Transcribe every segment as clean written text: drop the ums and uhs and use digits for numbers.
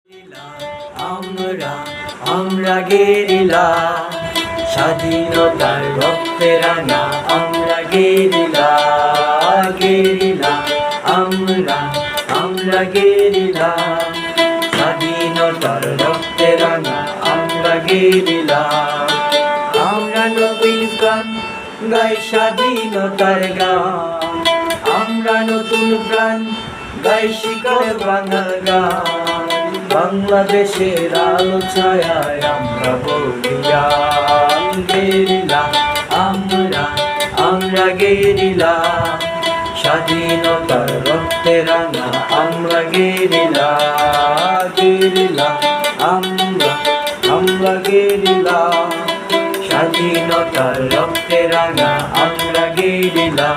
আমরা আমরা গেরিলা স্বাধীনতার রক্তে রাঙা আমরা গেরিলা গেরিলা আমরা আমরা গেরিলা স্বাধীনতার রক্তে রাঙা আমরা গেরিলা আমরা নবীন প্রাণ গাই স্বাধীনতার গান আমরা নতুন প্রাণ গাই শিকার বাংলার গান বাংলাদেশের আলো ছায়ায় আমরা বলিলাম গেরিলা আমরা আমরা গেরিলা স্বাধীনতার রক্তে রাঙা আমরা গেরিলা গেরিলা আমরা আমরা গেরিলা স্বাধীনতার রক্তে রাঙা আমরা গেরিলা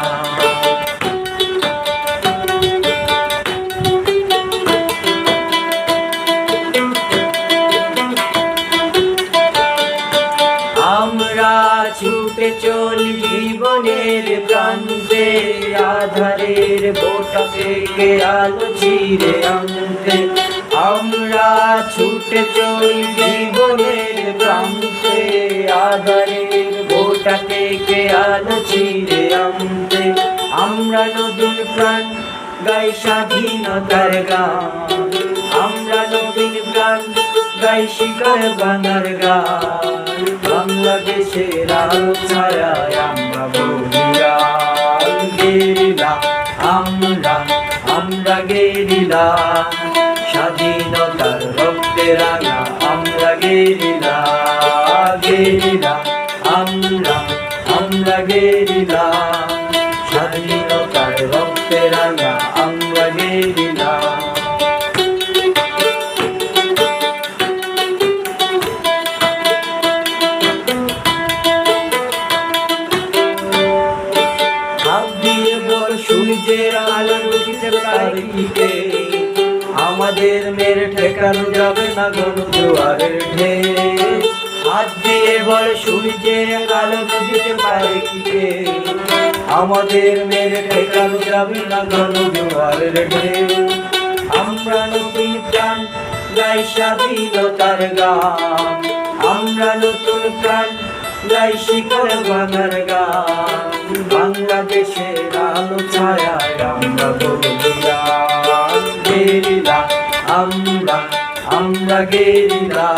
আমরা ছুটে চলি জীবনের প্রান্তে আধারের বোটা থেকে আলো চিরে আনতে আমরা ছুটে চলি জীবনের প্রান্তে আধারের বোটা থেকে আলো চিরে আনতে আমরা নতুন প্রাণ গাই স্বাধীনতার গান আমরা নতুন প্রাণ গাই শিকার বাংলার গান বাংলাদেশের আলো ছায়ায় আমরা বলিলাম গেরিলা আমরা আমরা গেরিলা স্বাধীনতার রক্তে রাঙা আমরা গেরিলা গেরিলা আমরা আমরা গেরিলা স্বাধীনতার রক্তে রাঙা আমরা গেরিলা সূর্যের আলো দিতে পারি কে আমাদের মেরে ঠেকানো যাবে না ঘন জোয়ারের ঢেউ হাত দিয়ে বল সূর্যের আলো দিতে পারি কে আমাদের মেরে ঠেকানো যাবে না ঘন জোয়ারের ঢেউ আমরা নতুন প্রাণ গাই স্বাধীনতার গান আমরা নতুন প্রাণ গাই শিকার বাংলার গান বাংলাদেশের আলো ছায়ায় আমরা বলিলাম গেরিলা আমরা আমরা গেরিলা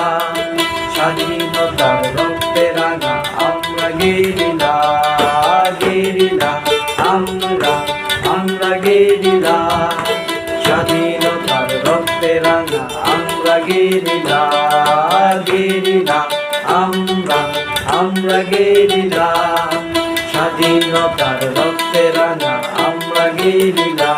স্বাধীনতার রক্তে রাঙা আমরা গেরিলা গেরিলা আমরা আমরা গেরিলা স্বাধীনতার রক্তে রাঙা আমরা গেরিলা গেরিলা আমরা আমরা গেরিলা স্বাধীনতার রক্তে রাঙা আমরা গেরিলা।